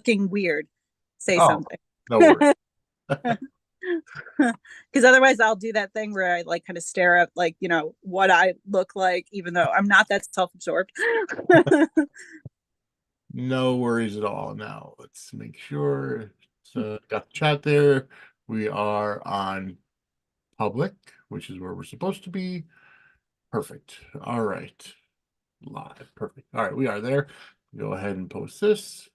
looking weird, say Oh, something. no worries. Because otherwise I'll do that thing where I like kind of stare at like, what I look like, even though I'm not that self-absorbed. No worries at all. Now, let's make sure. So, got the chat there. We are on public, which is where we're supposed to be. Perfect. All right. Live. Perfect. All right, we are there. Go ahead and post this.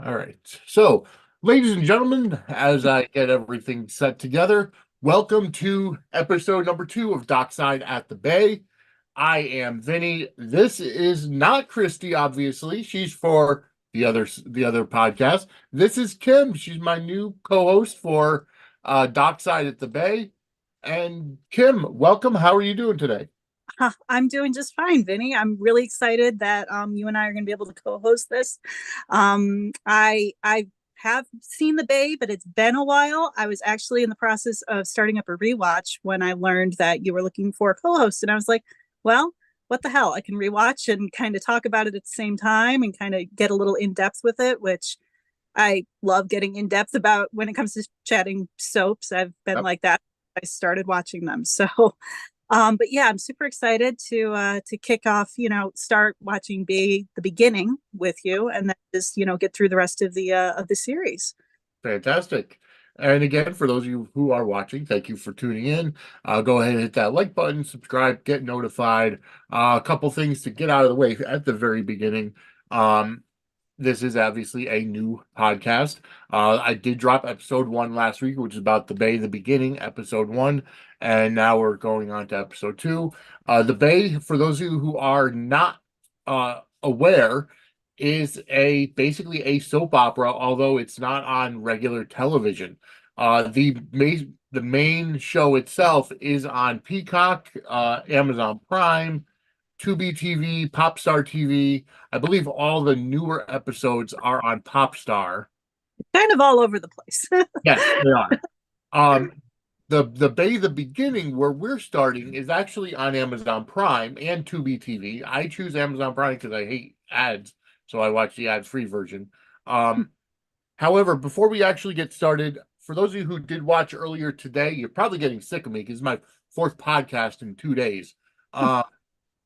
All right. So, ladies and gentlemen, as I get everything set together, welcome to episode number 2 of Dockside at the Bay. I am Vinny. This is not Christy, obviously. She's for the other podcast. This is Kim. She's my new co-host for Dockside at the Bay. And Kim, welcome. How are you doing today? I'm doing just fine, Vinny. I'm really excited that you and I are going to be able to co-host this. I have seen The Bay, but it's been a while. I was actually in the process of starting up a rewatch when I learned that you were looking for a co-host, and I was like, well, what the hell? I can rewatch and kind of talk about it at the same time and kind of get a little in depth with it, which I love getting in depth about when it comes to chatting soaps. I've been Yep. like that. I started watching them. So but yeah, I'm super excited to kick off, start watching the beginning with you and then just, get through the rest of the series. Fantastic. And again, for those of you who are watching, thank you for tuning in. Go ahead and hit that like button, subscribe, get notified. A couple things to get out of the way at the very beginning. Um, this is obviously a new podcast. I did drop episode 1 last week, which is about the Bay, the beginning, episode 1, and now we're going on to episode 2. The Bay, for those of you who are not aware, is a basically a soap opera, although it's not on regular television. The main show itself is on Peacock, Amazon Prime, Tubi TV, Popstar TV. I believe all the newer episodes are on Popstar. Kind of all over the place. Yes, they are. Um, the Bay the Beginning, where we're starting, is actually on Amazon Prime and Tubi TV. I choose Amazon Prime because I hate ads, so I watch the ad-free version. Um, However, before we actually get started, for those of you who did watch earlier today, you're probably getting sick of me because it's my 4th podcast in 2 days. Uh,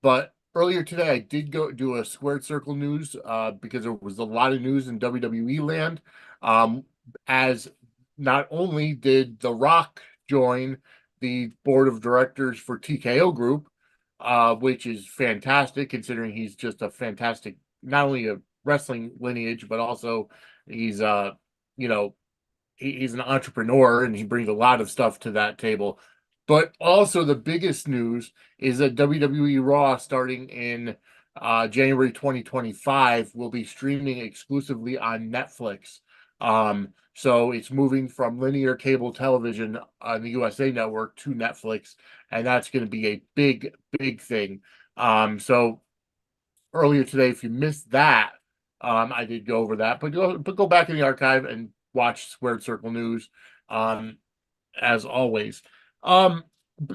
But earlier today, I did go do a Squared Circle news because there was a lot of news in WWE land. Um, as not only did The Rock join the board of directors for TKO Group, which is fantastic considering he's just a fantastic, not only a wrestling lineage, but also he's you know he's an entrepreneur and he brings a lot of stuff to that table. But also the biggest news is that WWE Raw starting in January 2025 will be streaming exclusively on Netflix. So it's moving from linear cable television on the USA Network to Netflix, and that's going to be a big, big thing. So earlier today, if you missed that, I did go over that, but go back in the archive and watch Squared Circle News, um, as always. Um,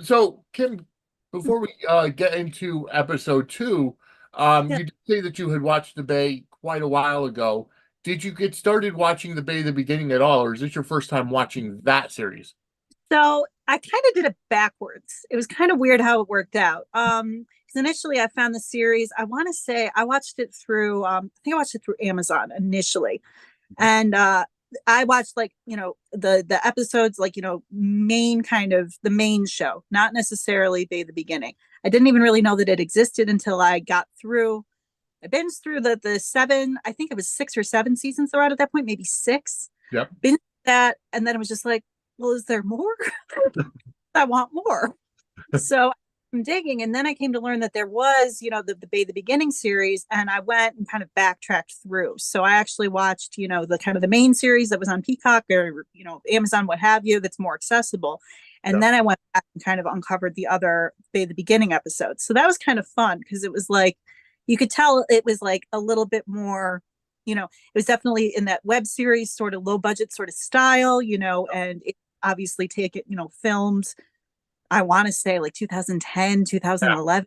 so Kim, before we get into episode 2, Yeah. you did say that you had watched The Bay quite a while ago. Did you get started watching The Bay the beginning at all, or is this your first time watching that series? So I kind of did it backwards. It was kind of weird how it worked out. Because initially I found the series, I want to say I watched it through, I think I watched it through Amazon initially. And I watched like, the episodes, like, main kind of the main show, not necessarily the beginning. I didn't even really know that it existed until I got through, I binged through the 7, I think it was 6 or 7 seasons they're out at that point, maybe 6. Yep. Binged that, and then it was just like, well, is there more? I want more. So I'm digging, and then I came to learn that there was, the Bay the Beginning series, and I went and kind of backtracked through. So I actually watched, the kind of the main series that was on Peacock or Amazon, what have you, that's more accessible. And Yep. then I went back and kind of uncovered the other Bay the Beginning episodes. So that was kind of fun because it was like you could tell it was like a little bit more. It was definitely in that web series sort of low budget sort of style, and it obviously take it, filmed I want to say like 2010, Yeah. 2011,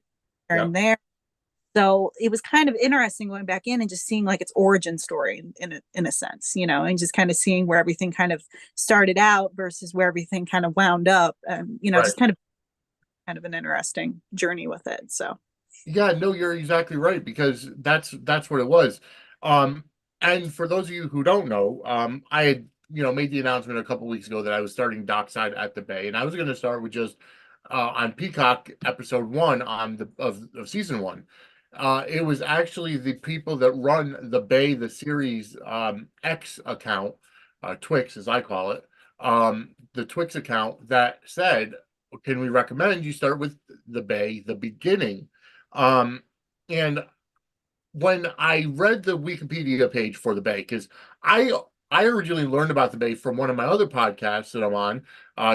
there Yep. and there. So it was kind of interesting going back in and just seeing like its origin story in a sense, and just kind of seeing where everything kind of started out versus where everything kind of wound up, and Right. just kind of an interesting journey with it. So Yeah, no, you're exactly right because that's what it was. Um, and for those of you who don't know, I had made the announcement a couple weeks ago that I was starting Dockside at the Bay, and I was going to start with just on Peacock episode one on of season one. It was actually the people that run the Bay the series X account, Twix as I call it, the Twix account that said, "Can we recommend you start with the Bay the beginning?" Um, and when I read the Wikipedia page for the Bay, because I I originally learned about the Bay from one of my other podcasts that I'm on,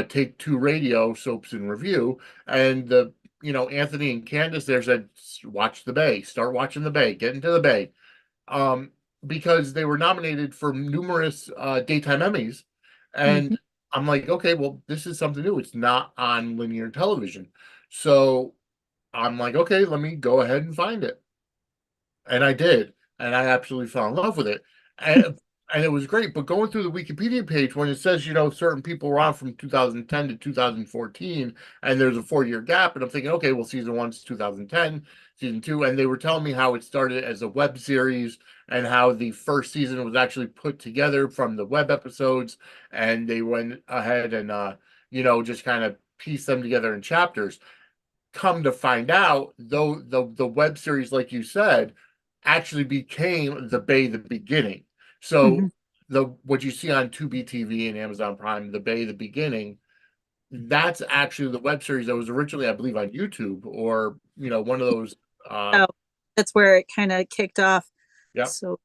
Take Two Radio, Soaps and Review, and Anthony and Candace there said, watch the Bay, start watching the Bay, get into the Bay, um, because they were nominated for numerous daytime Emmys, and mhm. I'm like, okay, well, this is something new. It's not on linear television, so I'm like, okay, let me go ahead and find it. And I did. And I absolutely fell in love with it. And it was great. But going through the Wikipedia page, when it says, certain people were on from 2010 to 2014, and there's a 4 year gap, and I'm thinking, okay, well, season one's 2010, season two. And they were telling me how it started as a web series and how the first season was actually put together from the web episodes. And they went ahead and, just kind of pieced them together in chapters. Come to find out, though, the web series, like you said, actually became the Bay the beginning. Mhm. So the what you see on Tubi TV and Amazon Prime, the Bay the beginning, that's actually the web series that was originally, I believe, on YouTube or one of those. So that's where it kind of kicked off. Yeah, So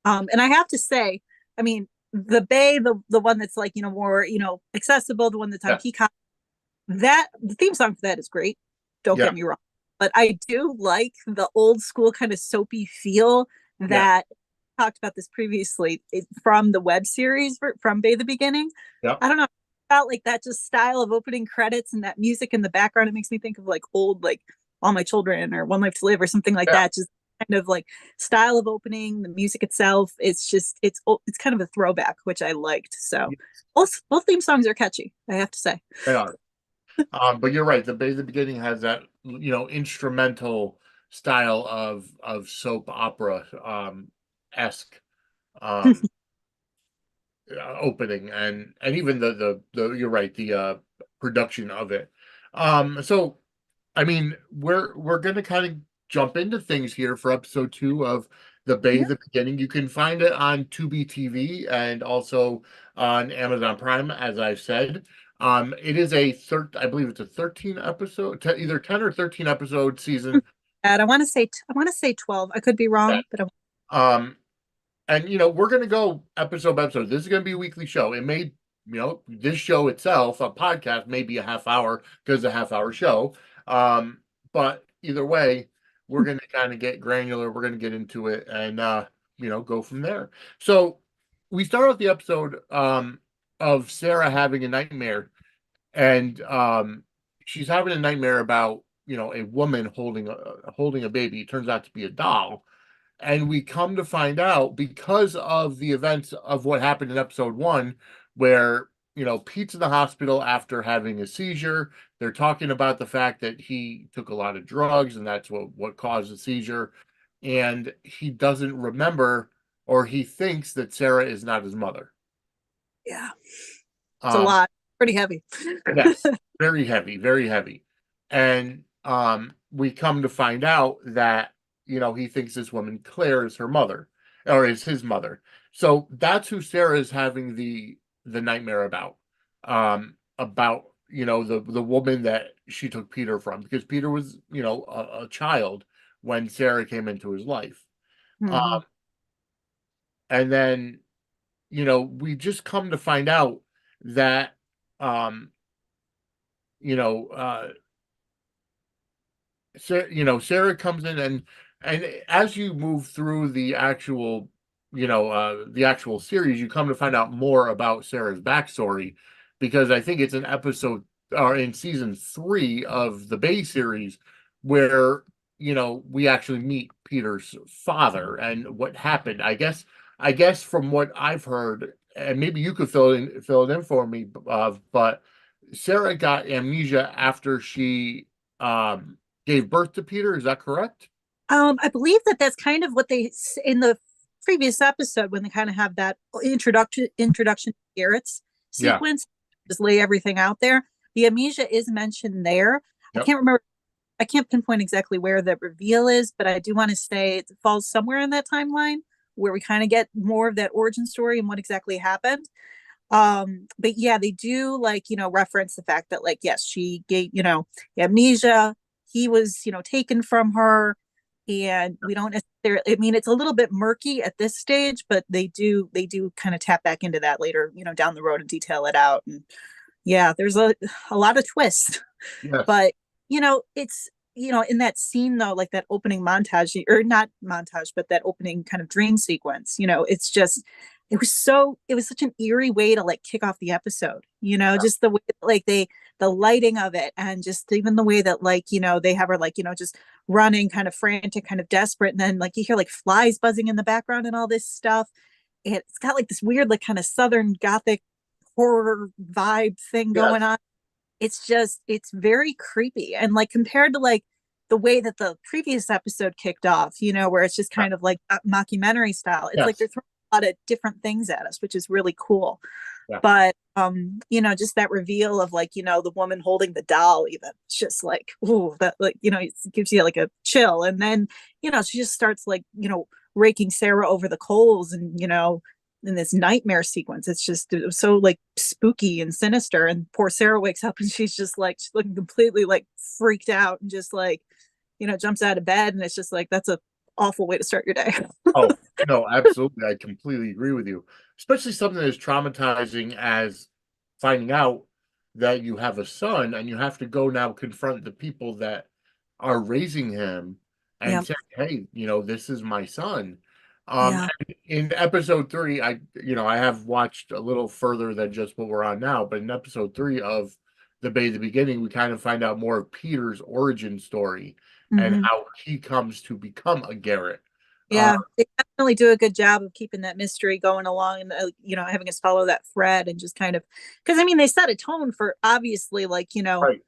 and I have to say, I mean, the Bay, the one that's like more accessible, the one that's on yeah, Peacock, that the theme song for that is great. Don't yeah, get me wrong, but I do like the old school kind of soapy feel yeah, that talked about this previously from the web series from Bay the Beginning. yeah, I don't know about like that just style of opening credits and that music in the background. It makes me think of like old like All My Children or One Life to Live or something like yeah. that. Just kind of like style of opening, the music itself. It's kind of a throwback, which I liked. So both theme songs are catchy, I have to say. They are. But you're right. The Bay the beginning has that instrumental style of soap opera esque um opening and even the you're right, the production of it. So I mean, we're gonna kind of jump into things here for episode two of The Bay Yeah. the Beginning. You can find it on Tubi TV and also on Amazon Prime, as I've said. It is I believe it's a 13 episode, either 10 or 13 episode season. And I want to say 12. I could be wrong, but Um, and we're gonna go episode by episode. This is gonna be a weekly show. It may, this show itself, a podcast, may be a half hour because it's a half hour show. Um, but either way, we're gonna kind of get granular. We're gonna get into it and go from there. So we start off the episode of Sarah having a nightmare, and she's having a nightmare about a woman holding a baby. It turns out to be a doll, and we come to find out because of the events of what happened in episode one, where, Pete's in the hospital after having a seizure. They're talking about the fact that he took a lot of drugs and that's what caused the seizure. And he doesn't remember, or he thinks that Sarah is not his mother. yeah, it's a Um, lot. Pretty heavy. Yes, very heavy, very heavy. And we come to find out that, he thinks this woman Claire is her mother or is his mother. So that's who Sarah is having the nightmare about, the woman that she took Peter from, because Peter was, a child when Sarah came into his life. Mhm. Um, and then, we just come to find out that um, you know, Sarah comes in, and as you move through the actual series, you come to find out more about Sarah's backstory, because I think it's an episode or in season three of the Bay series where we actually meet Peter's father and what happened. I guess from what I've heard, and maybe you could fill it in for me, but Sarah got amnesia after she gave birth to Peter. Is that correct? I believe that that's kind of what in the previous episode when they kind of have that introduction to Garrett's Yeah. sequence, just lay everything out there. The amnesia is mentioned there. I Yep. can't remember. I can't pinpoint exactly where the reveal is, but I do want to say it falls somewhere in that timeline where we kind of get more of that origin story and what exactly happened. But yeah, they do like, reference the fact that like, yes, she gave, amnesia. He was, taken from her, and we don't necessarily, I mean, it's a little bit murky at this stage, but they do kind of tap back into that later, down the road and detail it out. And yeah, there's a lot of twists. Yes. But it's in that scene though, like that opening montage, or not montage, but that opening kind of dream sequence, it's just it was such an eerie way to like kick off the episode, just the way like the lighting of it, and just even the way that like, they have her like, just running kind of frantic, kind of desperate, and then like you hear like flies buzzing in the background and all this stuff. And it's got like this weird like kind of southern gothic horror vibe thing Yes. going on. It's very creepy, and like compared to like the way that the previous episode kicked off, where it's just Yeah. kind of like a mockumentary style. It's like Yes. they're throwing a lot of different things at us, which is really cool. Yeah. But just that reveal of like, the woman holding the doll, even it's just like, ooh, that like, it gives you like a chill. And then, she just starts like, raking Sarah over the coals, and in this nightmare sequence. It was so like spooky and sinister. And poor Sarah wakes up and she's looking completely like freaked out, and just like, jumps out of bed. And it's just like, that's a awful way to start your day. Oh, no, absolutely. I completely agree with you. Especially something as traumatizing as finding out that you have a son and you have to go now confront the people that are raising him Yeah. and say, hey, this is my son. Yeah. In episode 3, I have watched a little further than just what we're on now, but in episode 3 of The Bay, the beginning, we kind of find out more of Peter's origin story and Mm-hmm. how he comes to become a Garrett. Uh, Yeah, they definitely do a good job of keeping that mystery going along, and having us follow that thread, and just kind of, because I mean they set a tone for, obviously, like, right.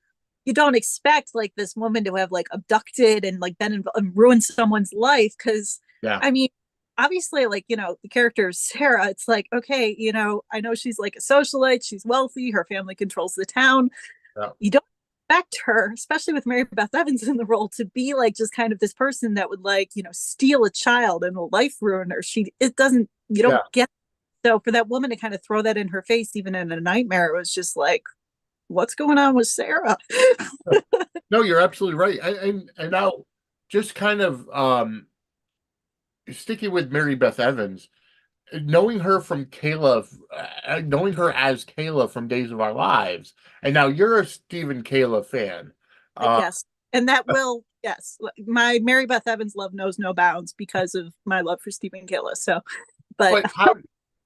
you don't expect like this woman to have like abducted and like been and ruined someone's life, because Yeah. I mean, obviously, like, the character of Sarah, it's like, okay, I know she's like a socialite, she's wealthy, her family controls the town. Yeah. You don't expect her, especially with Mary Beth Evans in the role, to be like just kind of this person that would like, steal a child and a life ruiner. It doesn't, you Yeah. don't get. So for that woman to kind of throw that in her face, even in a nightmare, it was just like, what's going on with Sarah? No, you're absolutely right. And now just kind of sticking with Mary Beth Evans, knowing her from Kayla, knowing her as Kayla from Days of Our Lives, and now you're a Stephen Kayla fan. Uh, Yes. And that will, yes, my Mary Beth Evans love knows no bounds because of my love for Stephen Kayla. So, but but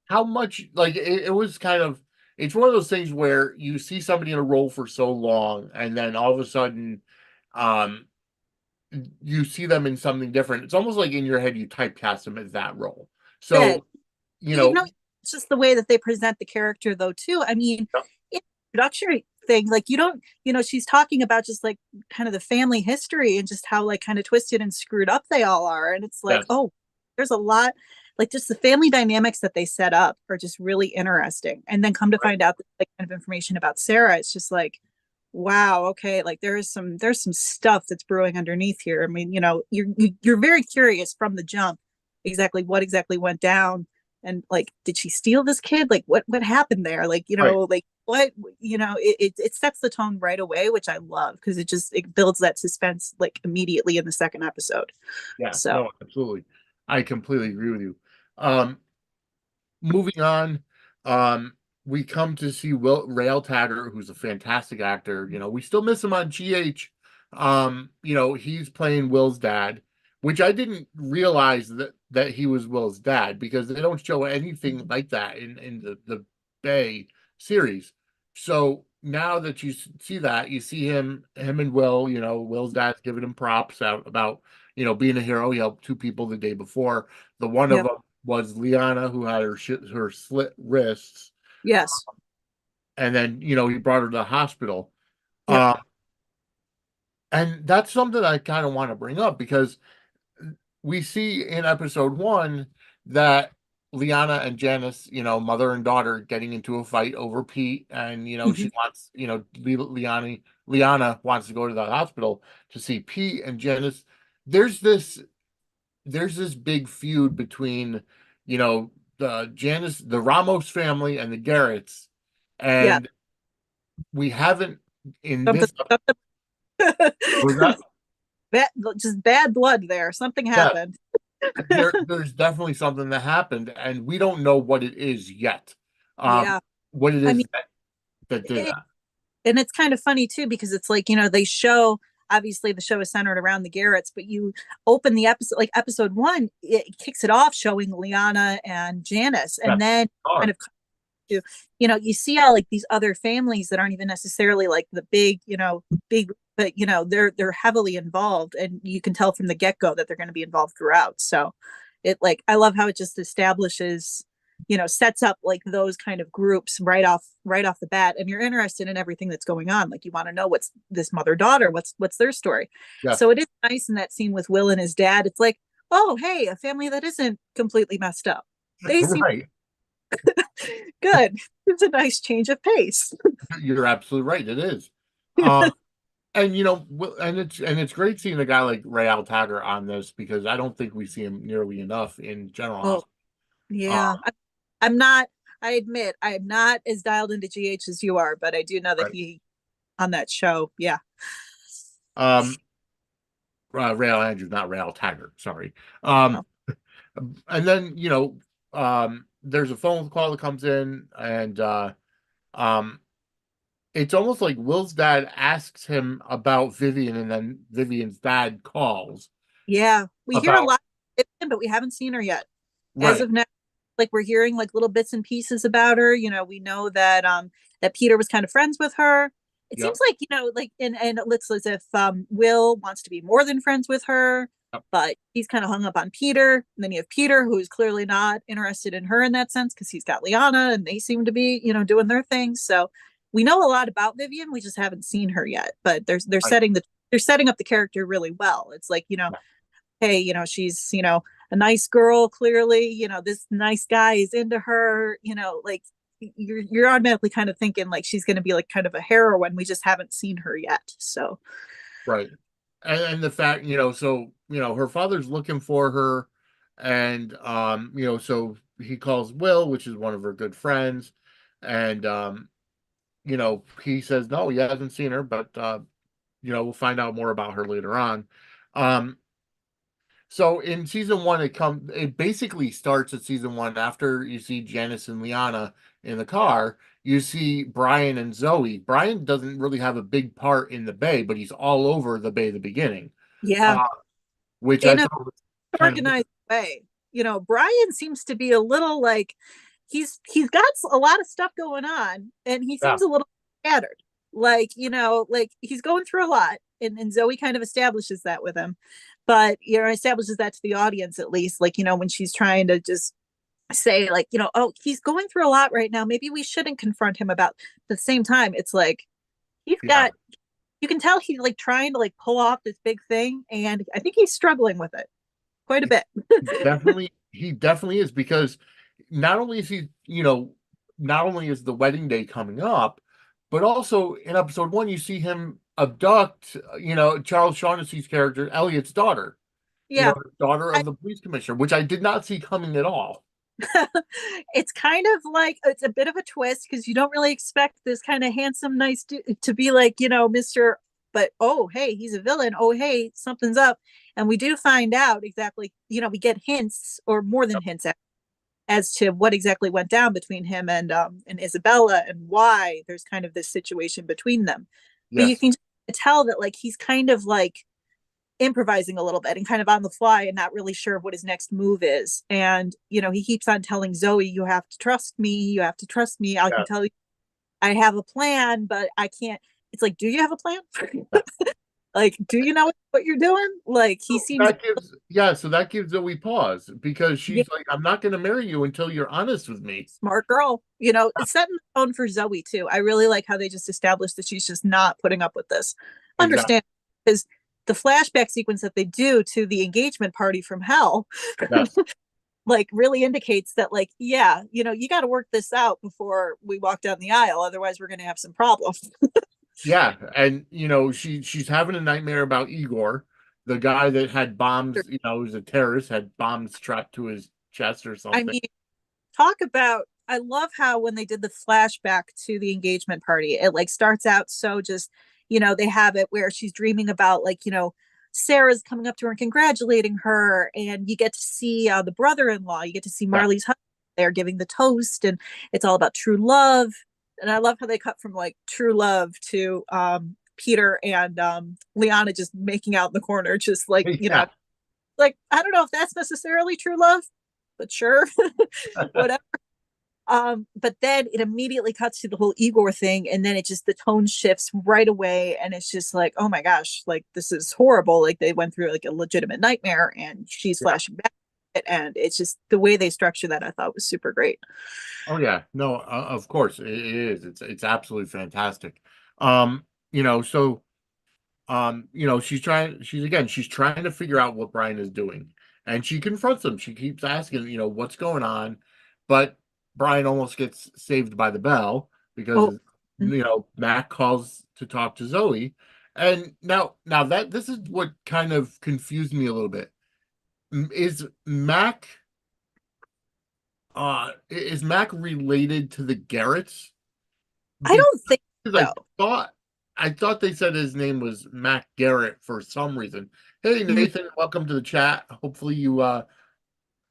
how much like it was kind of it's one of those things where you see somebody in a role for so long, and then all of a sudden, um, you see them in something different. It's almost like in your head you typecast them as that role. that, So, you you know, know, it's just the way that they present the character, though, too. I mean, in the introductory thing, like, you don't, she's talking about just like kind of the family history and just how like kind of twisted and screwed up they all are. And it's like, yes, oh, there's a lot, like just the family dynamics that they set up are just really interesting. And then come to right, find out like kind of information about Sarah, it's just like, wow, okay, like there's some stuff that's brewing underneath here. I mean, you're very curious from the jump exactly what exactly went down, and like, did she steal this kid? Like, what happened there? Like, right, like what, it sets the tone right away, which I love, because it builds that suspense like immediately in the second episode. yeah, So no, absolutely, I completely agree with you. Um, Moving on, we come to see Rail Taggart, who's a fantastic actor. We still miss him on GH. He's playing Will's dad, which I didn't realize that he was Will's dad, because they don't show anything like that in the Bay series. So now that you see that, you see him and Will, Will's dad's giving him props out about, being a hero. He helped two people the day before. The one of Yep. them was Liana, who had her slit wrists, Yes. and then he brought her to the hospital. Yep. Um, and that's something I kind of want to bring up because we see in episode one that Liana and Janice, mother and daughter, getting into a fight over Pete, and she Mhm. wants, Liana wants to go to the hospital to see Pete, and Janice. There's this there's this big feud between, the Ramos family and the Garretts, Yeah. and we haven't in Something, this something was that bad, just bad blood there. Something yeah, happened. there's definitely something that happened, and we don't know what it is yet. Um, Yeah. what it I is mean, that did it, that. and it's kind of funny too because it's like, they show obviously the show is centered around the Garretts, but you open the episode like episode one, it kicks it off showing Liana and Janice, Yeah, and then kind are of to, you see all like these other families that aren't even necessarily like the big, big, but they're heavily involved, and you can tell from the get-go that they're going to be involved throughout. So it like I love how it just establishes, sets up like those kind of groups right off the bat, and you're interested in everything that's going on. Like you want to know what's this mother-daughter, what's their story. yeah, So it is nice in that scene with Will and his dad. It's like, oh hey, a family that isn't completely messed up. They seem right. good. It's a nice change of pace. You're absolutely right. It is. Um, and and it's great seeing a guy like Ray Altager on this because I don't think we see him nearly enough in General Oh, Hospital. yeah. I'm not, I admit, I am not as dialed into GH as you are, but I do know that Right. he on that show. Yeah. Um, Ray Andrews, not Ray Altager. Sorry. Oh, Um, and then there's a phone call that comes in, and um, it's almost like Will's dad asks him about Vivian, and then Vivian's dad calls yeah. We hear a about lot, but we haven't seen her yet. As right. of now, like we're hearing like little bits and pieces about her. We know that that Peter was kind of friends with her. It seems Yep. like, like and it looks as if Will wants to be more than friends with her, Yep. but he's kind of hung up on Peter. And then you have Peter, who's clearly not interested in her in that sense because he's got Liana and they seem to be, doing their thing. So we know a lot about Vivian. We just haven't seen her yet. But Right. they're setting up the character really well. It's like, Yeah. hey, she's, a nice girl, clearly, this nice guy is into her, like you're automatically kind of thinking like she's going to be like kind of a heroine. We just haven't seen her yet. So, Right. And the fact, so, her father's looking for her, and so he calls Will, which is one of her good friends, and he says no, he hasn't seen her, but we'll find out more about her later on. Um, so in season one, it basically starts at season one after you see Janice and Liana in the car. You see Brian and Zoe. Brian doesn't really have a big part in the Bay, but he's all over the Bay at the beginning, yeah, uh, which I in a thought was kind of organized way. Brian seems to be a little like he's got a lot of stuff going on and he yeah, seems a little scattered. Like, like he's going through a lot and Zoe kind of establishes that with him. But, establishes that to the audience at least, like, when she's trying to just say like, oh, he's going through a lot right now. Maybe we shouldn't confront him about the same time. It's like he's yeah. got you can tell he's like trying to like pull off this big thing and I think he's struggling with it quite a bit. He definitely is because not only is he, not only is the wedding day coming up, but also in episode one, you see him abduct, Charles Shaughnessy's character, Elliot's daughter, Yeah. the daughter I, of the police commissioner, which I did not see coming at all. it's kind of like it's a bit of a twist because you don't really expect this kind of handsome, nice to be like, Mr. But oh, hey, he's a villain. Oh, hey, something's up. And we do find out exactly, we get hints or more than hints as to what exactly went down between him and Isabella and why there's kind of this situation between them. But you Yes, can tell that like he's kind of like improvising a little bit and kind of on the fly and not really sure what his next move is. And he keeps on telling Zoe, "You have to trust me. You have to trust me. I can yeah, tell you." I have a plan, but I can't. It's like, do you have a plan? Yeah. Like, do you know what you're doing? Like, he So seems that gives, yeah, so that gives Zoe pause because yeah, she's like, I'm not going to marry you until you're honest with me. smart girl. It's setting the tone for Zoe too. I really like how they just established that she's just not putting up with this. Exactly. Understand, because the flashback sequence that they do to the engagement party from hell, Yes. like really indicates that, like, yeah, you got to work this out before we walk down the aisle. Otherwise, we're going to have some problems. Yeah, and she's having a nightmare about Igor, the guy that had bombs, was a terrorist, had bombs strapped to his chest or I something. mean, talk about I love how when they did the flashback to the engagement party, it like starts out so just, they have it where she's dreaming about, like, Sarah's coming up to her and congratulating her, and you get to see the brother-in-law, you get to see Yeah, Marley's husband there giving the toast, and it's all about true love. And I love how they cut from like true love to Peter and Liana just making out in the corner, just like, yeah, like, I don't know if that's necessarily true love, but sure. Whatever. But then it immediately cuts to the whole Igor thing, and then it just the tone shifts right away, and it's just like, oh my gosh, like this is horrible. Like they went through like a legitimate nightmare, and she's yeah. flashing back, and it's just the way they structure that I thought was super great. Oh yeah, no, of course it is. It's absolutely fantastic. Um, so she's trying to figure out what Brian is doing, and she confronts him. She keeps asking, what's going on, but Brian almost gets saved by the bell because Oh, Mac calls to talk to Zoe, and now that this is what kind of confused me a little bit. Is Mac related to the Garretts? I don't think Because so. I thought they said his name was Mac Garrett for some reason. Hey Mm, Nathan, welcome to the chat. Hopefully you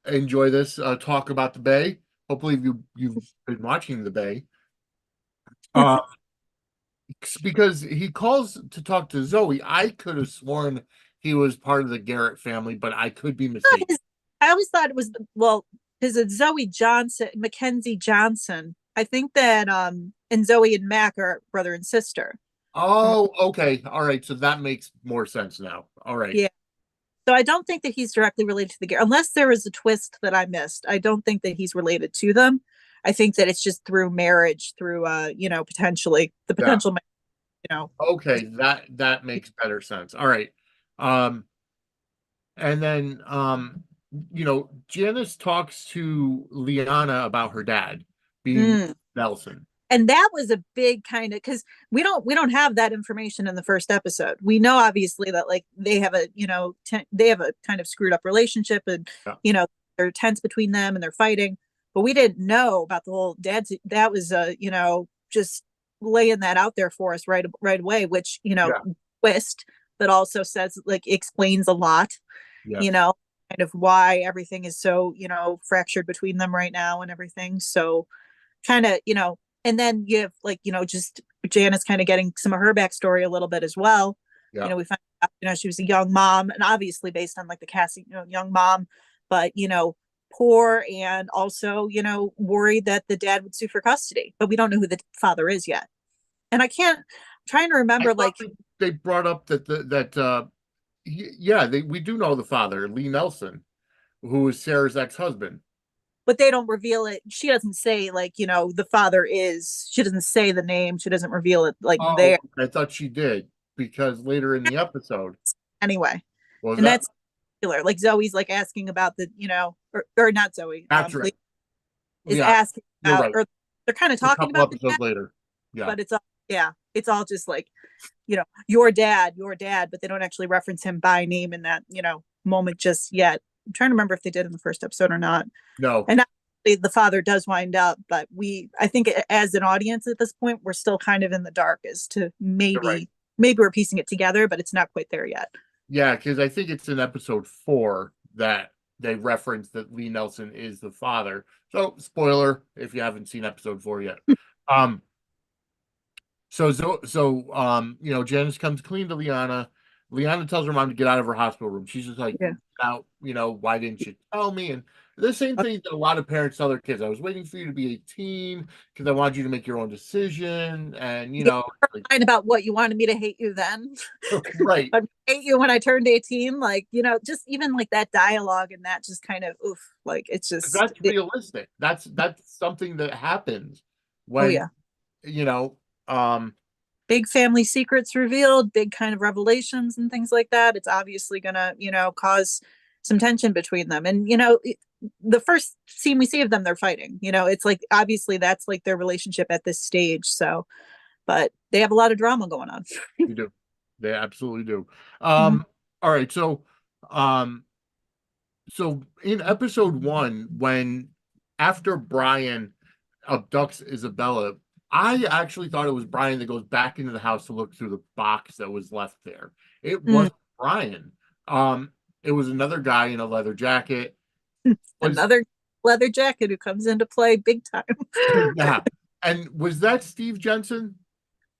enjoy this talk about the Bay. Hopefully you've been watching the Bay. Uh because he calls to talk to Zoe. I could have sworn he was part of the Garrett family, but I could be not mistaken. his, I always thought it was, well, is it Zoe Johnson, Mackenzie Johnson? I think that and Zoe and Mac are brother and sister. From Oh, okay. All right. So that makes more sense now. All right. Yeah. So I don't think that he's directly related to the Garrett, unless there is a twist that I missed. I don't think that he's related to them. I think that it's just through marriage, through potentially the Yeah. potential, you know. Okay, that makes better sense. All right. Um, and then Janice talks to Liana about her dad being Mm. Nelson. And that was a big kind of, because we don't have that information in the first episode. We know obviously that like they have a they have a kind of screwed up relationship, and Yeah, they're tense between them and they're fighting, but we didn't know about the whole dad's. That was just laying that out there for us right away, which yeah, twist, but also says, like, explains a lot, you yes, know kind of why everything is so fractured between them right now and everything. So kind of, and then you have, like, just Janice kind of getting some of her backstory a little bit as well. yeah, We find out, she was a young mom, and obviously based on like the casting, young mom, but poor, and also worried that the dad would sue for custody, but we don't know who the father is yet. And I can't I'm trying to I remember, thought like, they brought up yeah, we do know the father, Lee Nelson, who is Sarah's ex-husband. but they don't reveal it. She doesn't say, like, the father is, she doesn't say the name, she doesn't reveal it, like, Oh, there I thought she did because later in the episode anyway. was And that that's particular. Like, Zoe's like asking about the, or not Zoe, that's right. Lee is Yeah, asking you're about, right. or they're kind of A talking couple about the dad, episodes later. Yeah. but it's all, yeah, it's all just like, your dad, but they don't actually reference him by name in that, moment just yet. I'm trying to remember if they did in the first episode or not. No, And the father does wind up, but I think as an audience at this point, we're still kind of in the dark as to you're right. maybe we're piecing it together, but it's not quite there yet. Yeah, because I think it's in episode 4 that they reference that Lee Nelson is the father. So, spoiler if you haven't seen episode 4 yet. Um, Janice comes clean to Liana. Liana tells her mom to get out of her hospital room. She's just like, Yeah. out, why didn't you tell me? And the same thing that a lot of parents tell their kids. I was waiting for you to be 18 because I wanted you to make your own decision. And, Yeah, like, line about what you wanted me to hate you then. right. I hate you when I turned 18. Like, just even like that dialogue and that just kind of oof, like it's just That's realistic. That's something that happens oh when, yeah. you know, um, Big family secrets revealed, big kind of revelations and things like that. It's obviously gonna, cause some tension between them. And the first scene we see of them, they're fighting. It's like obviously that's like their relationship at this stage. So, but they have a lot of drama going on. you do. They absolutely do. Mhm. All right. Um, so in episode one, when after Brian abducts Isabella, I actually thought it was Brian that goes back into the house to look through the box that was left there. It Mm. wasn't Brian. Um, it was another guy in a leather jacket. Was Another leather jacket who comes into play big time. yeah. And was that Steve Jensen?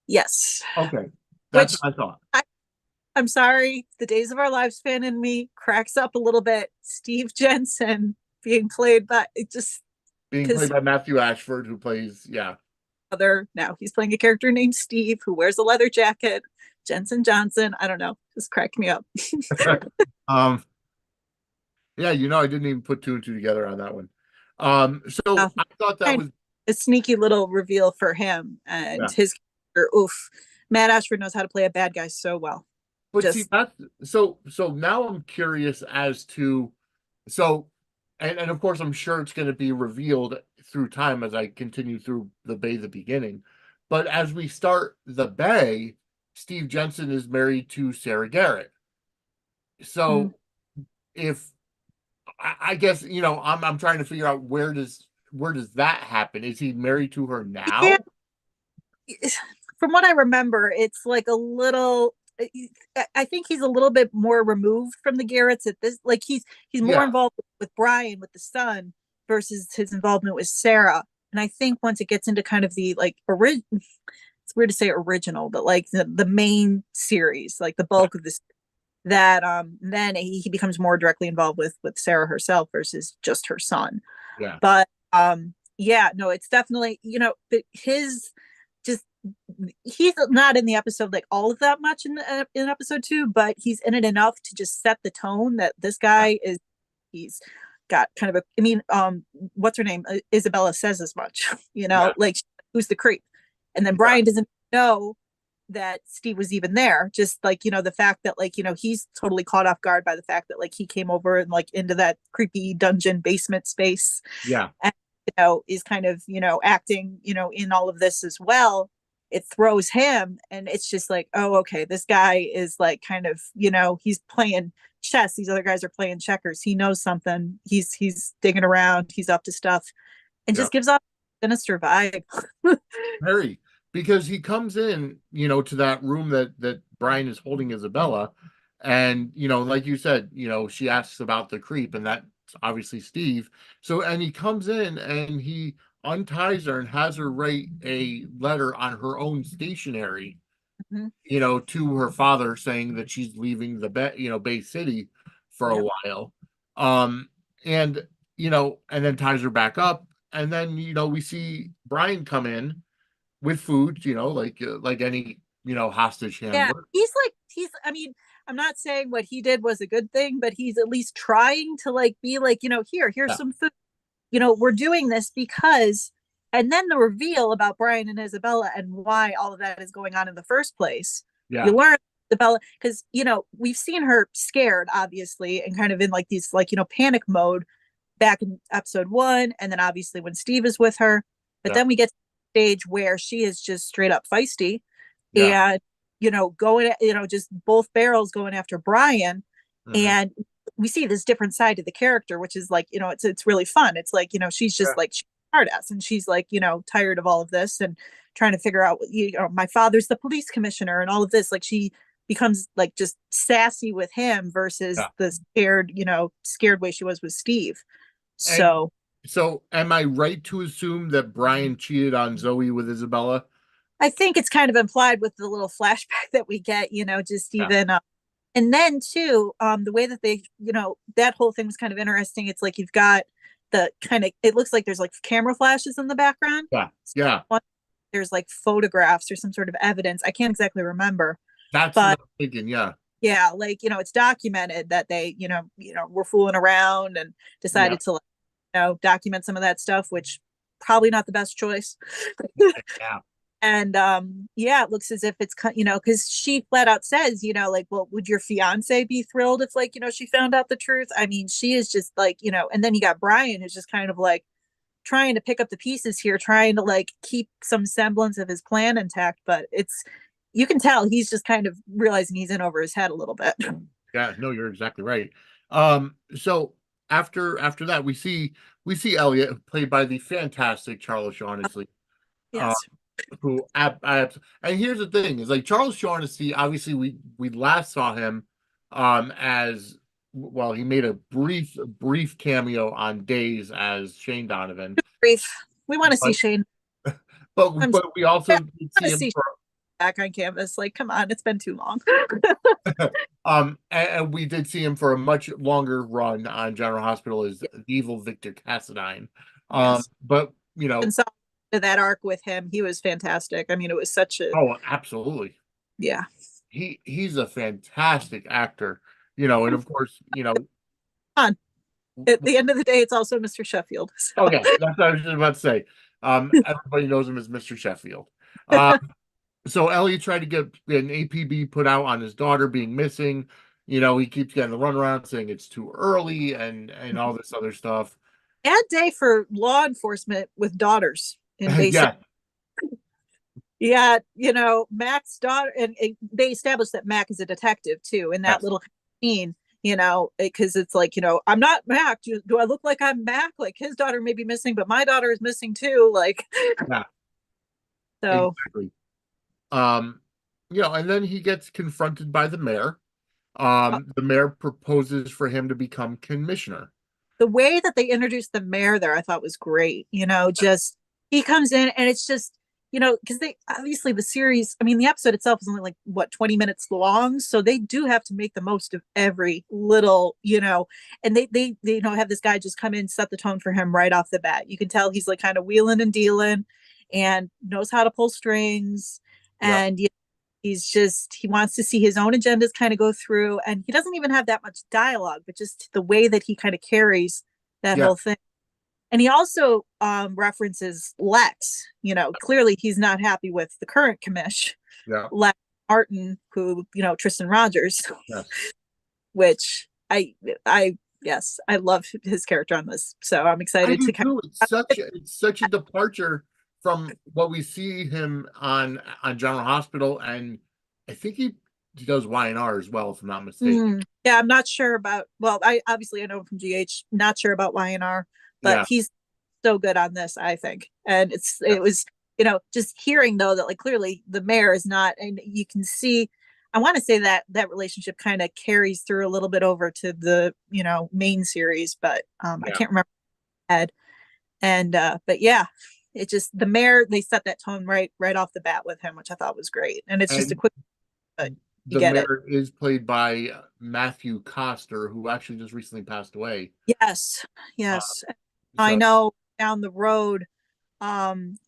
Yes. Okay. That's Which what I thought. I'm sorry, the Days of Our Lives fan in me cracks up a little bit. Steve Jensen being played by it just Being played because by Matthew Ashford, who plays, yeah. other now he's playing a character named Steve who wears a leather jacket. Jensen Johnson, I don't know, just cracked me up. um, yeah, I didn't even put two and two together on that one. Uh, So I thought that kind was, of a sneaky little reveal for him and yeah. his character. Oof, Matt Ashford knows how to play a bad guy so well. But see, Just that's so now I'm curious as to so and of course I'm sure it's going to be revealed through time as I continue through the Bay the beginning. But as we start the Bay, Steve Jensen is married to Sarah Garrett. mm, So if I guess I'm trying to figure out where does that happen? Is he married to her yeah, now? from what I remember, it's like a little. I think he's a little bit more removed from the Garretts at this. Like he's more Yeah, involved with Brian with the son versus his involvement with Sarah. And I think once it gets into kind of the like original, it's weird to say original, but like the main series, like the yeah, bulk of this, that then he becomes more directly involved with Sarah herself versus just her son. yeah, But yeah, no, it's definitely but his just he's not in the episode like all of that much in episode two, but he's in it enough to just set the tone that this yeah, guy is he's got kind of a I mean what's her name, Isabella says as much yeah, like who's the creep, and then yeah, Brian doesn't know that Steve was even there. Just like, the fact that like, he's totally caught off guard by the fact that like he came over and like into that creepy dungeon basement space yeah. and, is kind of, acting, in all of this as well. It throws him and it's just like, oh, okay, this guy is like kind of, he's playing chess. These other guys are playing checkers. He knows something. He's digging around. He's up to stuff and Yeah. just gives off a sinister vibe. Harry, because he comes in, to that room that Brian is holding Isabella, and like you said, she asks about the creep, and that's obviously Steve. So, and he comes in and he unties her and has her write a letter on her own stationery, Mhm. to her father saying that she's leaving the Bay City for a Yep. while. Um, and and then ties her back up, and then we see Brian come in with food, like any hostage Yeah, handler. I mean, I'm not saying what he did was a good thing, but he's at least trying to like be like, here's Yeah, some food. We're doing this because and then the reveal about Brian and Isabella and why all of that is going on in the first place. You yeah, learn Isabella because we've seen her scared, obviously, and kind of in like these like, panic mode back in episode one, and then obviously when Steve is with her. But yeah, then we get to the stage where she is just straight up feisty yeah, and going just both barrels going after Brian. mhm, And we see this different side to the character, which is like it's really fun. It's like she's yeah. just like she's hard ass and she's like tired of all of this and trying to figure out my father's the police commissioner and all of this. Like she becomes like just sassy with him versus Yeah. the scared way she was with Steve. And So so, am I right to assume that Brian cheated on Zoe with Isabella? I think it's kind of implied with the little flashback that we get, just Yeah, even and then too, the way that they, that whole thing was kind of interesting. It's like you've got the kind of, it looks like there's like camera flashes in the background. Yeah, yeah. There's like photographs or some sort of evidence. I can't exactly remember, That's what but I'm thinking. Yeah, yeah, like, it's documented that they, were fooling around and yeah, decided to, like, document some of that stuff, which probably not the best choice. yeah, And yeah, it looks as if it's, because she flat out says, like, well, would your fiance be thrilled if, like, she found out the truth? I mean, she is just like, and then you got Brian, who's just kind of like trying to pick up the pieces here, trying to like keep some semblance of his plan intact, but you can tell he's just kind of realizing he's in over his head a little bit. yeah. No, you're exactly right. So after that, we see Elliot, played by the fantastic Charles Shaughnessy. Uh, Yes. who and here's the thing is like Charles Shaughnessy, obviously we last saw him as well, he made a brief cameo on Days as Shane Donovan, Brief. We want to see but Shane. but I'm but we I also did want see to him see for back on canvas. Like, come on, it's been too long. and we did see him for a much longer run on General Hospital as the evil Victor Cassadine. Yes. But And so that arc with him, he was fantastic. I mean, it was such a, oh, absolutely. yeah. He's a fantastic actor, and of course, On at the end of the day, it's also Mr. Sheffield. So okay, that's what I was just about to say. Everybody knows him as Mr. Sheffield. So Elliot tried to get an APB put out on his daughter being missing. He keeps getting the runaround saying it's too early and all this other stuff. bad day for law enforcement with daughters in Bay City. Yeah, Yeah, Mac's daughter, and they established that Mac is a detective too in that yes, little scene, because it's like, I'm not Mac. Do I look like I'm Mac? Like his daughter may be missing, but my daughter is missing too. Like, yeah, so exactly. Um, and then he gets confronted by the mayor. The mayor proposes for him to become commissioner. the way that they introduced the mayor there, I thought was great. Just he comes in and it's just, because they obviously the series, I mean, the episode itself is only like what 20 minutes long, so they do have to make the most of every little, and they have this guy just come in, set the tone for him right off the bat. You can tell he's like kind of wheeling and dealing and knows how to pull strings, Yep, and he wants to see his own agendas kind of go through, and he doesn't even have that much dialogue, but just the way that he kind of carries that yeah, whole thing. And he also references Lex. Clearly he's not happy with the current commish, yeah, Lex Martin, who, Tristan Rogers, yes. which I yes, I love his character on this. So I'm I excited do to kind too. of, It's such a departure from what we see him on General Hospital, and I think he does Y&R as well, if I'm not mistaken. yeah, I'm not sure about, well, I know him from GH, not sure about YNR, but Yeah, he's so good on this, I think. And it yes, was, just hearing though that like clearly the mayor is not, and you can see, I want to say that that relationship kind of carries through a little bit over to the, main series, but I yeah. can't remember Ed. And but yeah, it just the mayor, they set that tone right off the bat with him, which I thought was great. And it's just a And quick, but you the get it. mayor is played by Matthew Coster, who actually just recently passed away. Yes, Uh, yes. I so know down the road,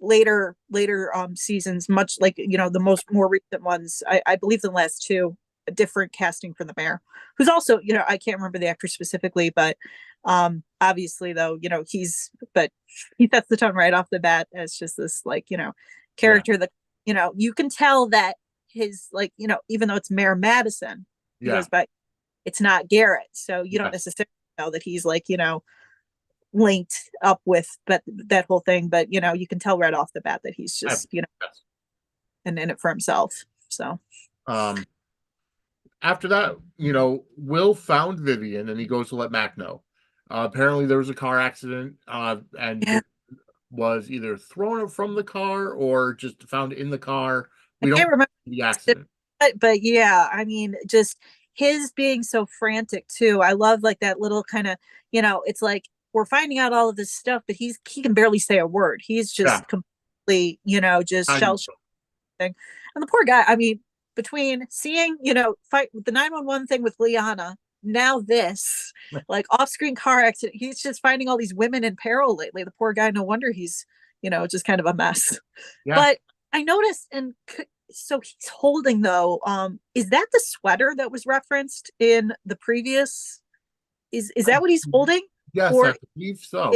later seasons, much like, the more recent ones, I believe the last two, a different casting for the mayor, who's also, I can't remember the actor specifically, but obviously though, but he sets the tone right off the bat as just this, like, yeah, character that, you can tell that his, like, even though it's Mayor Madison, he yeah, goes by, it's not Garrett, so you don't yes, necessarily know that he's like, linked up with that whole thing, but you can tell right off the bat that he's just, yes. and in it for himself. So Um, After that, Will found Vivian and he goes to let Mac know. Apparently, there was a car accident, and yeah, Vivian was either thrown from the car or just found in the car. I We don't can't remember, know the accident. but yeah, I mean, just his being so frantic too. I love like that little kind of, it's like we're finding out all of this stuff, but he can barely say a word. He's Yeah, just completely, just I, shell shocked. And the poor guy, I mean, between seeing, fight with the 911 thing with Liana, now this, like off-screen car accident. He's just finding all these women in peril lately. The poor guy, no wonder he's, just kind of a mess. Yeah. But I noticed, and so he's holding though, is that the sweater that was referenced in the previous? Is I, that what he's holding? yes, I Or believe it, so.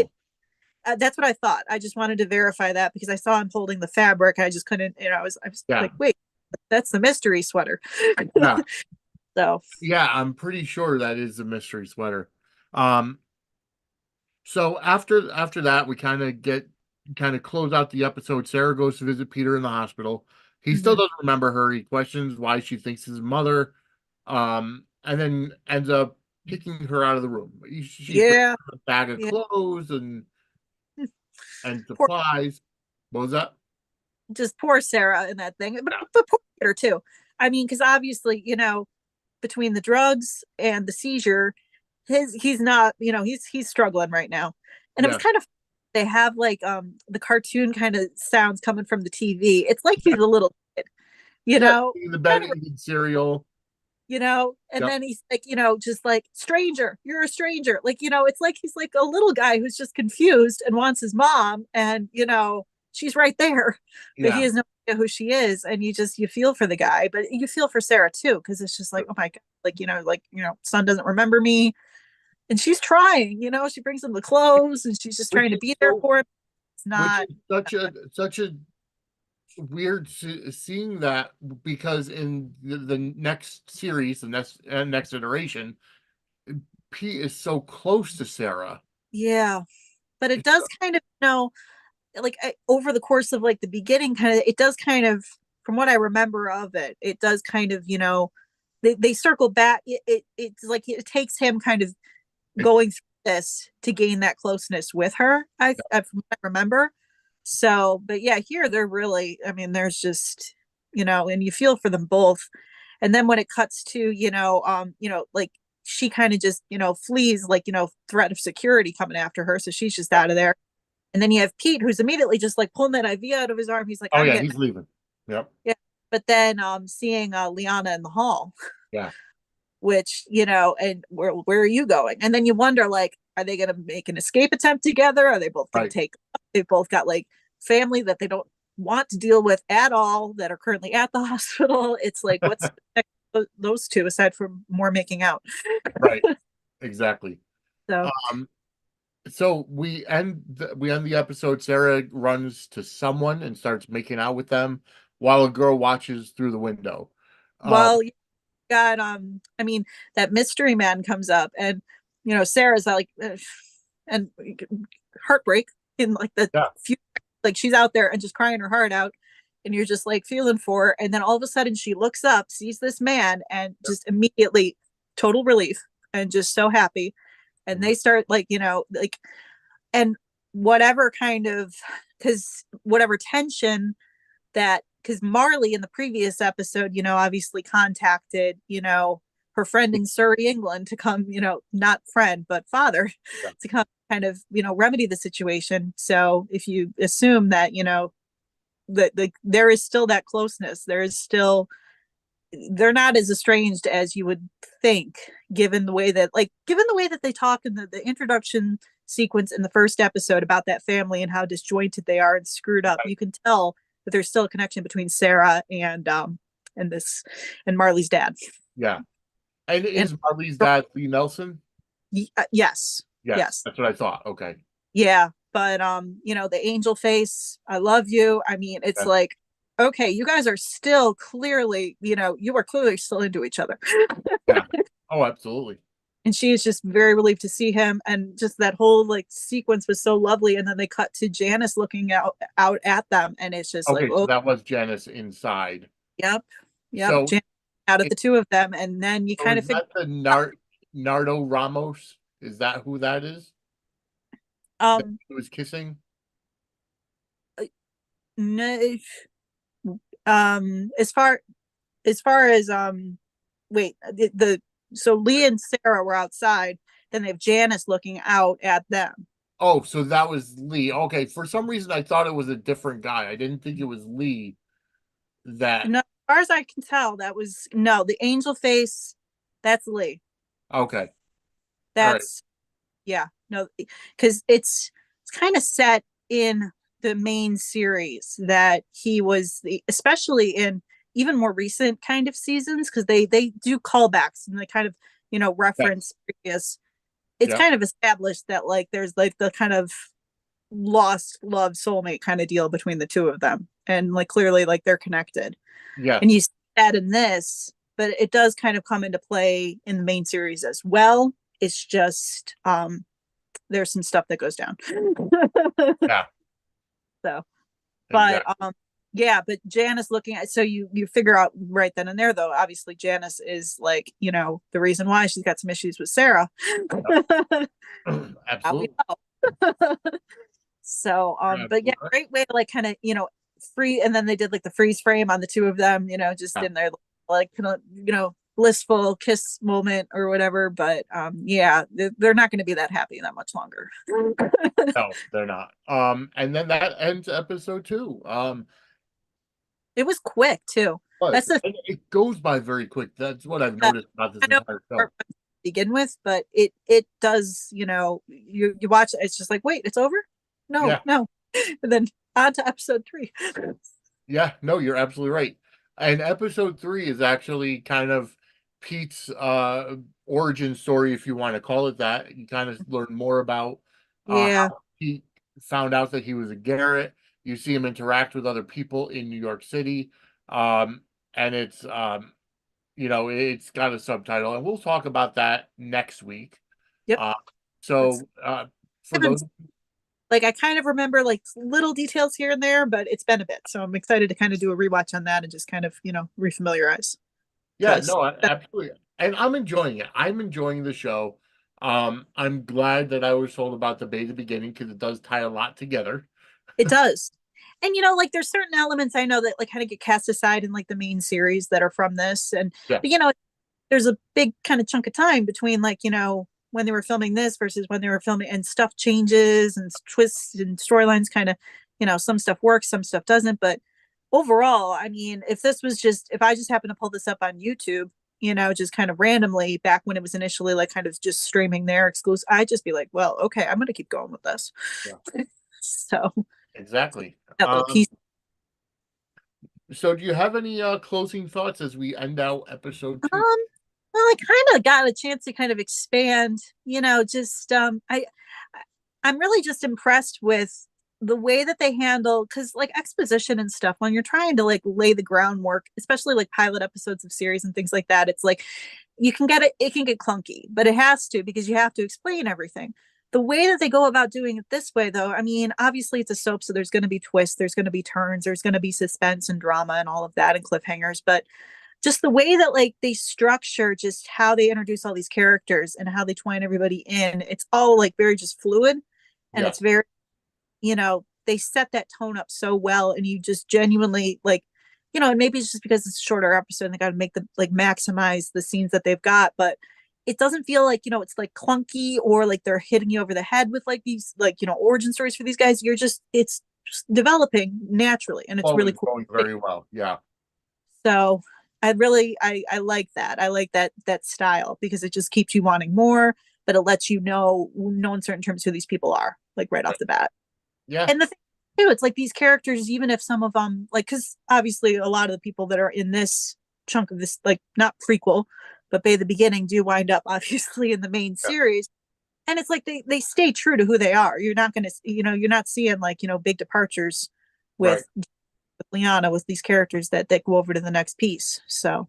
that's what I thought. I just wanted to verify that because I saw him holding the fabric. I just couldn't, I was Yeah. like, wait, that's the mystery sweater. Yeah. So, Yeah, I'm pretty sure that is the mystery sweater. Um, so after that, we kind of close out the episode. Sarah goes to visit Peter in the hospital. He still mhm. doesn't remember her. He questions why she thinks his mother, and then ends up kicking her out of the room. She brings Yeah, a bag of yeah. clothes and Poor, supplies. What was that? just poor Sarah in that thing, but, Yeah, but poor Peter too. I mean, because obviously, between the drugs and the seizure, he's not, he's struggling right now. And it was yeah. kind of, they have like the cartoon kind of sounds coming from the TV. It's like he's a little kid, Yeah, in the bed kind of, eating cereal. and Yep. then he's like, just like stranger, you're a stranger. Like, it's like he's like a little guy who's just confused and wants his mom, and she's right there, but he Yeah. has no idea who she is. And you feel for the guy, but you feel for Sarah too, because it's just like, oh my God, son doesn't remember me. And she's trying, she brings him the clothes and she's just Which trying to is be there so for him. It's which not. is such a weird seeing that, because in the next series, the next iteration, Pete is so close to Sarah. Yeah, but it does kind of, like over the course of like the beginning, kind of, it does kind of, from what I remember of it, it does kind of, they circle back. It's like it takes him kind of going through this to gain that closeness with her. From what I remember. So, but yeah, here they're really, I mean, there's just, and you feel for them both. And then when it cuts to, like she kind of just, flees, like, threat of security coming after her. So she's just out of there. And then you have Pete, who's immediately just like pulling that IV out of his arm. He's like, Oh I'm yeah, getting he's it. leaving. Yep. Yeah. But then seeing Liana in the hall, Yeah. which, and where are you going? And then you wonder, like, are they going to make an escape attempt together? Are they both going to Right. take, they both got like family that they don't want to deal with at all that are currently at the hospital. It's like, what's those two aside from more making out? Right. Exactly. So, Um, so we end the episode. Sarah runs to someone and starts making out with them while a girl watches through the window. Um, well, you got, I mean, that mystery man comes up and, Sarah's like, and heartbreak in like the yeah, few, like she's out there and just crying her heart out, and you're just like feeling for her. And then all of a sudden she looks up, sees this man, and just immediately total relief and just so happy. And they start like, like, and whatever kind of, because whatever tension that, because Marley in the previous episode, obviously contacted, her friend in Surrey, England to come, not friend, but father, yeah. to come kind of, remedy the situation. So if you assume that, that there is still that closeness, there is still, they're not as estranged as you would think, given the way that they talk in the introduction sequence in the first episode about that family and how disjointed they are and screwed up. You can tell that there's still a connection between Sarah and this and Marley's dad. Yeah. And And is Marley's dad Lee Nelson? yes, Yes, yes, that's what I thought. Okay. yeah. But the angel face, I love you. I mean, it's Yeah. like, okay, you guys are still clearly, you are clearly still into each other. Yeah. Oh, absolutely. And she is just very relieved to see him, and just that whole like sequence was so lovely. And then they cut to Janice looking out at them, and it's just like, Okay, so oh, that was Janice inside. yep, yep, So, Janice out of the two of them. And then you so kind is of figure that the Nardo Ramos? Is that who that is? That um he was kissing? no, as far as wait, the so Lee and Sarah were outside, then they have Janice looking out at them. Oh, so that was Lee. Okay, for some reason I thought it was a different guy. I didn't think it was Lee that. No, as far as I can tell, that was no, the angel face, that's Lee. Okay. All right. That's yeah, no, because it's kind of set in the main series that he was the, especially in even more recent kind of seasons, because they do callbacks and they kind of Yeah. reference previous. It's Yeah. kind of established that like there's like the kind of lost love soulmate kind of deal between the two of them, and like clearly like they're connected, and you Yes. see that in this, but it does kind of come into play in the main series as well. It's just there's some stuff that goes down. Yeah. So, but Exactly. yeah, but Janice looking at, so you figure out right then and there though, obviously Janice is like, the reason why she's got some issues with Sarah. Now we Absolutely. know. So You're but yeah, absolutely right. great way to like kind of, free, and then they did like the freeze frame on the two of them, just Yeah. in their like kind of, blissful kiss moment or whatever. But yeah, they're not going to be that happy that much longer. No, they're not. And then that ends episode two. It was quick too. But That's the it goes by very quick. That's what I've uh, noticed about this I know entire show. to begin with, but it does, you watch it, it's just like, wait, it's over? No, Yeah. no. And then on to episode three. Yeah. No, you're absolutely right. And episode three is actually kind of Pete's origin story, if you want to call it that. You kind of learn more about Yeah. how Pete found out that he was a Garrett. You see him interact with other people in New York City. Um, and it's got a subtitle, and we'll talk about that next week. Yep. Uh, That's so for those, like I kind of remember like little details here and there, but it's been a bit. So I'm excited to kind of do a rewatch on that and just kind of, refamiliarize. yeah, Because no, absolutely, and I'm enjoying it. I'm enjoying the show. I'm glad that I was told about the Bay at the beginning because it does tie a lot together. it does. And like there's certain elements I know that like kind of get cast aside in like the main series that are from this. And Yeah, but there's a big kind of chunk of time between like, when they were filming this versus when they were filming, and stuff changes and twists and storylines kind of, some stuff works, some stuff doesn't. But overall, I mean, if I just happened to pull this up on YouTube, just kind of randomly back when it was initially like kind of just streaming there exclusive, I'd just be like, well, okay, I'm going to keep going with this. yeah, So exactly. that little piece. So do you have any closing thoughts as we end out episode two? Well, I kind of got a chance to kind of expand, just I'm really just impressed with the way that they handle, because like exposition and stuff, when you're trying to like lay the groundwork, especially like pilot episodes of series and things like that, it's like you can get it can get clunky, but it has to, because you have to explain everything. The way that they go about doing it this way, though, I mean, obviously it's a soap, so there's going to be twists, there's going to be turns, there's going to be suspense and drama and all of that and cliffhangers, but just the way that like they structure just how they introduce all these characters and how they twine everybody in, it's all like very just fluid, and Yeah, it's very, they set that tone up so well, and you just genuinely like, and maybe it's just because it's a shorter episode and they got to make them like maximize the scenes that they've got, but it doesn't feel like, it's like clunky or like they're hitting you over the head with like these like, origin stories for these guys. It's just developing naturally, and it's oh, really it's cool. going very well. Yeah, So I like that. I like that style, because it just keeps you wanting more, but it lets you know in certain terms who these people are, like right off the bat. yeah, And the thing too, it's like these characters, even if some of them like, because obviously a lot of the people that are in this chunk of this, like not prequel, but by the beginning, do wind up obviously in the main yeah, series. And it's like they stay true to who they are. You're not gonna, you're not seeing like, big departures right. with Liana, with these characters that go over to the next piece. So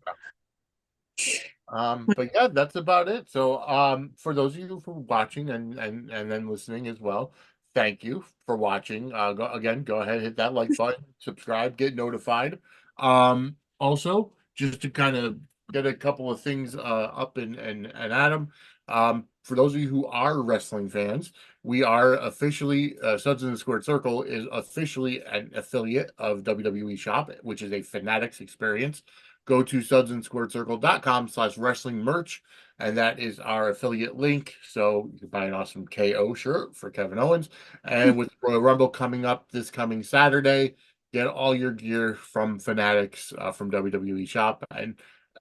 But yeah, that's about it. So, for those of you for watching and then listening as well, thank you for watching. Go ahead, hit that like button, subscribe, get notified. Also, just to kind of get a couple of things up and Adam. For those of you who are wrestling fans, we are officially Suds in the Squared Circle is officially an affiliate of WWE Shop, which is a Fanatics experience. Go to sudsandsquaredcircle.com/wrestling merch, and that is our affiliate link. So you can buy an awesome KO shirt for Kevin Owens. And with Royal Rumble coming up this coming Saturday, get all your gear from Fanatics from WWE Shop. And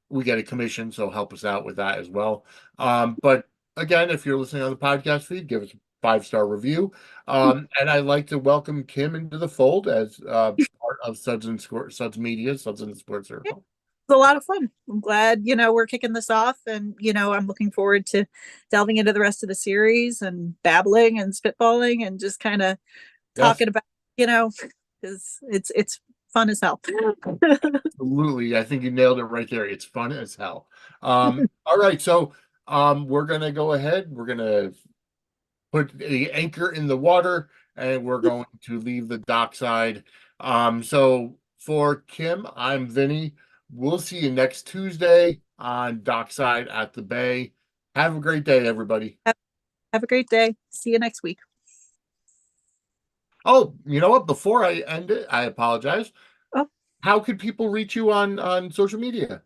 we get a commission, so help us out with that as well. But again, if you're listening on the podcast feed, give us a 5-star review. And I'd like to welcome Kim into the fold as part of Suds Media, Suds and the Sports Circle. It's a lot of fun. I'm glad, we're kicking this off, and I'm looking forward to delving into the rest of the series and babbling and spitballing and just kind of Yes, talking about, because it's fun as hell. absolutely. I think you nailed it right there. It's fun as hell. All right, so we're gonna go ahead. We're gonna put the anchor in the water, and we're going to leave the dockside. So for Kim, I'm Vinny. We'll see you next Tuesday on Dockside at the Bay. Have a great day, everybody. Have a great day. See you next week. Oh, you know what? Before I end it, I apologize. Oh, How could people reach you on social media?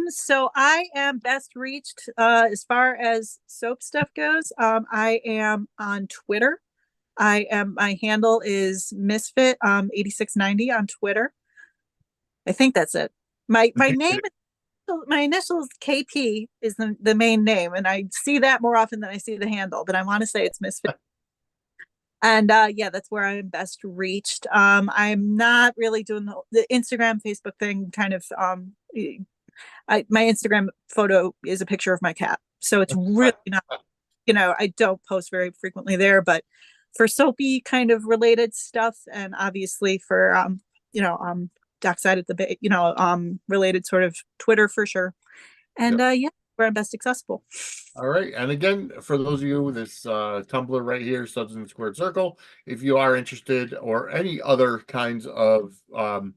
so I am best reached as far as soap stuff goes. I am on Twitter. My handle is Misfit 8690 on Twitter. I think that's it. My name, my initials KP is the main name, and I see that more often than I see the handle, but I want to say it's Misfit. And yeah, that's where I'm best reached. I'm not really doing the Instagram, Facebook thing. Kind of, my Instagram photo is a picture of my cat, so it's really not. I don't post very frequently there, but for soapy kind of related stuff, and obviously for Dockside at the Bay, related sort of Twitter for sure. And Yep. yeah, where I'm best accessible. All right. And again, for those of you, this Tumblr right here, Subs in the Squared Circle, if you are interested or any other kinds of um,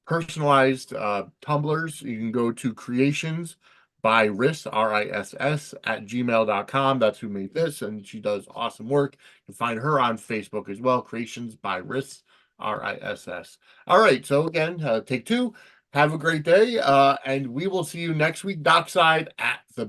personalized tumblers, you can go to creations by Riss, RISS, at gmail.com. That's who made this, and she does awesome work. You can find her on Facebook as well, creations by Riss, RISS. All right. So again, take two. Have a great day, and we will see you next week, Dockside at the